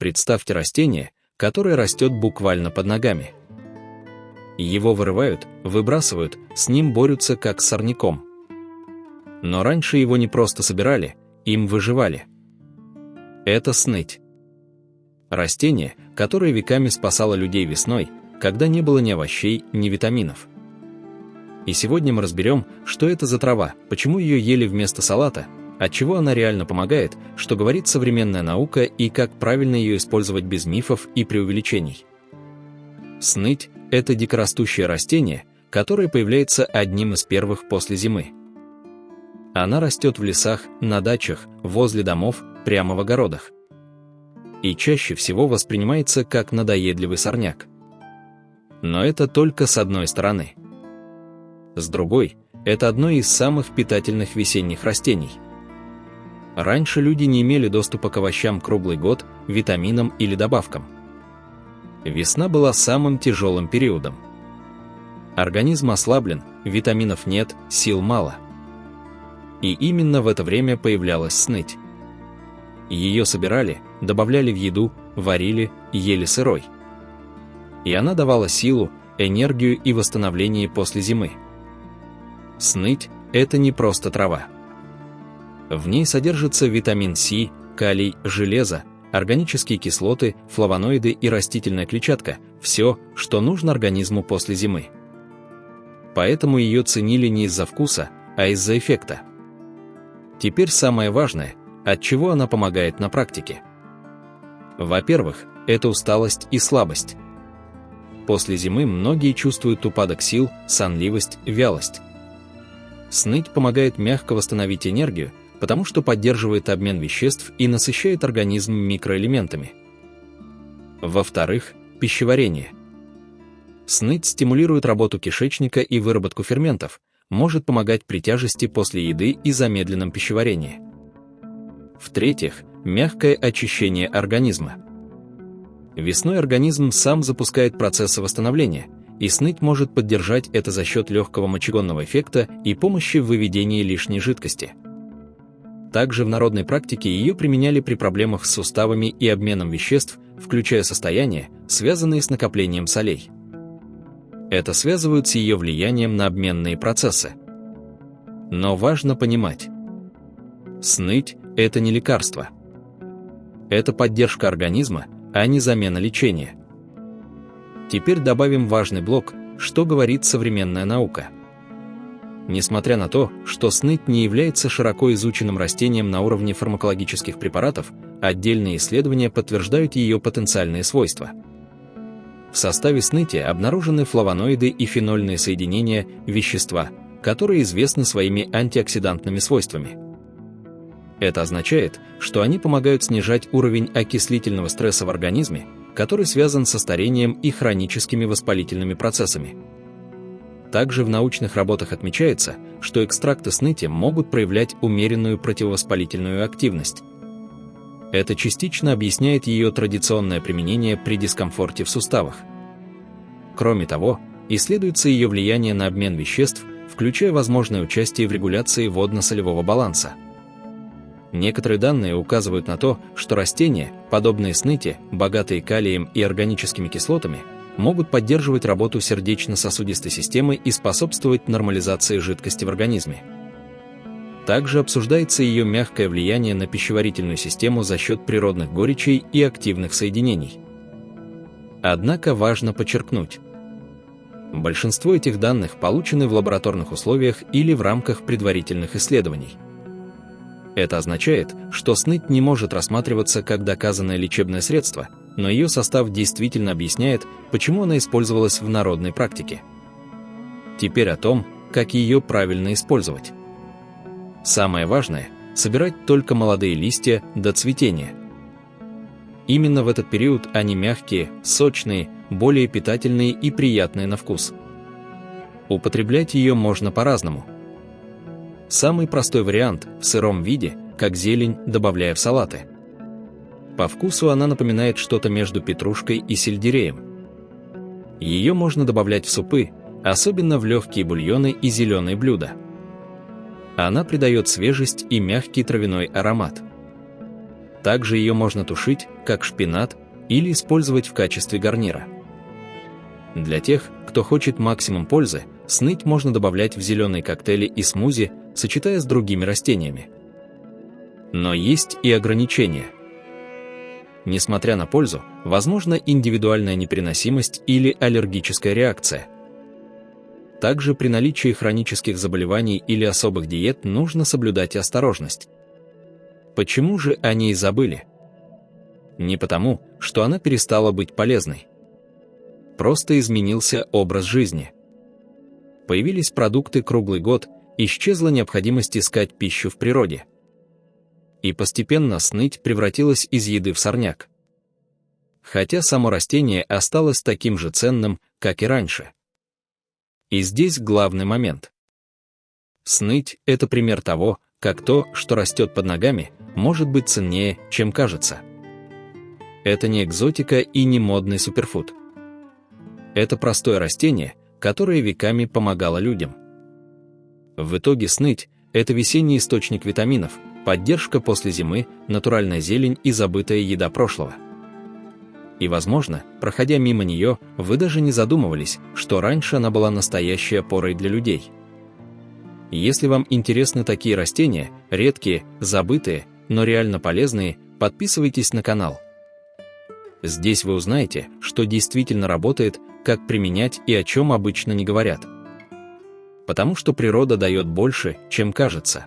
Представьте растение, которое растет буквально под ногами. Его вырывают, выбрасывают, с ним борются как с сорняком. Но раньше его не просто собирали, им выживали. Это сныть. Растение, которое веками спасало людей весной, когда не было ни овощей, ни витаминов. И сегодня мы разберем, что это за трава, почему ее ели вместо салата, отчего она реально помогает, что говорит современная наука и как правильно ее использовать без мифов и преувеличений. Сныть – это дикорастущее растение, которое появляется одним из первых после зимы. Она растет в лесах, на дачах, возле домов, прямо в огородах. И чаще всего воспринимается как надоедливый сорняк. Но это только с одной стороны. С другой, это одно из самых питательных весенних растений. Раньше люди не имели доступа к овощам круглый год, витаминам или добавкам. Весна была самым тяжелым периодом. Организм ослаблен, витаминов нет, сил мало. И именно в это время появлялась сныть. Ее собирали, добавляли в еду, варили, ели сырой. И она давала силу, энергию и восстановление после зимы. Сныть – это не просто трава. В ней содержится витамин С, калий, железо, органические кислоты, флавоноиды и растительная клетчатка – все, что нужно организму после зимы. Поэтому ее ценили не из-за вкуса, а из-за эффекта. Теперь самое важное – от чего она помогает на практике. Во-первых, это усталость и слабость. После зимы многие чувствуют упадок сил, сонливость, вялость. Сныть помогает мягко восстановить энергию, потому что поддерживает обмен веществ и насыщает организм микроэлементами. Во-вторых, пищеварение. Сныть стимулирует работу кишечника и выработку ферментов, может помогать при тяжести после еды и замедленном пищеварении. В-третьих, мягкое очищение организма. Весной организм сам запускает процессы восстановления, и сныть может поддержать это за счет легкого мочегонного эффекта и помощи в выведении лишней жидкости. Также в народной практике ее применяли при проблемах с суставами и обменом веществ, включая состояния, связанные с накоплением солей. Это связывают с ее влиянием на обменные процессы. Но важно понимать, сныть – это не лекарство. Это поддержка организма, а не замена лечения. Теперь добавим важный блок, что говорит современная наука. Несмотря на то, что сныть не является широко изученным растением на уровне фармакологических препаратов, отдельные исследования подтверждают ее потенциальные свойства. В составе сныти обнаружены флавоноиды и фенольные соединения, вещества, которые известны своими антиоксидантными свойствами. Это означает, что они помогают снижать уровень окислительного стресса в организме, который связан со старением и хроническими воспалительными процессами. Также в научных работах отмечается, что экстракты сныти могут проявлять умеренную противовоспалительную активность. Это частично объясняет ее традиционное применение при дискомфорте в суставах. Кроме того, исследуется ее влияние на обмен веществ, включая возможное участие в регуляции водно-солевого баланса. Некоторые данные указывают на то, что растения, подобные сныти, богатые калием и органическими кислотами, могут поддерживать работу сердечно-сосудистой системы и способствовать нормализации жидкости в организме. Также обсуждается ее мягкое влияние на пищеварительную систему за счет природных горечей и активных соединений. Однако важно подчеркнуть, большинство этих данных получены в лабораторных условиях или в рамках предварительных исследований. Это означает, что сныть не может рассматриваться как доказанное лечебное средство, но ее состав действительно объясняет, почему она использовалась в народной практике. Теперь о том, как ее правильно использовать. Самое важное – собирать только молодые листья до цветения. Именно в этот период они мягкие, сочные, более питательные и приятные на вкус. Употреблять ее можно по-разному. Самый простой вариант – в сыром виде, как зелень, добавляя в салаты. По вкусу она напоминает что-то между петрушкой и сельдереем. Ее можно добавлять в супы, особенно в легкие бульоны и зеленые блюда. Она придает свежесть и мягкий травяной аромат. Также ее можно тушить, как шпинат, или использовать в качестве гарнира. Для тех, кто хочет максимум пользы, сныть можно добавлять в зеленые коктейли и смузи, сочетая с другими растениями. Но есть и ограничения. Несмотря на пользу, возможна индивидуальная непереносимость или аллергическая реакция. Также при наличии хронических заболеваний или особых диет нужно соблюдать осторожность. Почему же о ней забыли? Не потому, что она перестала быть полезной. Просто изменился образ жизни. Появились продукты круглый год, исчезла необходимость искать пищу в природе. И постепенно сныть превратилась из еды в сорняк. Хотя само растение осталось таким же ценным, как и раньше. И здесь главный момент. Сныть – это пример того, как то, что растет под ногами, может быть ценнее, чем кажется. Это не экзотика и не модный суперфуд. Это простое растение, которое веками помогало людям. В итоге сныть – это весенний источник витаминов, поддержка после зимы, натуральная зелень и забытая еда прошлого. И, возможно, проходя мимо нее, вы даже не задумывались, что раньше она была настоящей опорой для людей. Если вам интересны такие растения, редкие, забытые, но реально полезные, подписывайтесь на канал. Здесь вы узнаете, что действительно работает, как применять и о чем обычно не говорят. Потому что природа дает больше, чем кажется.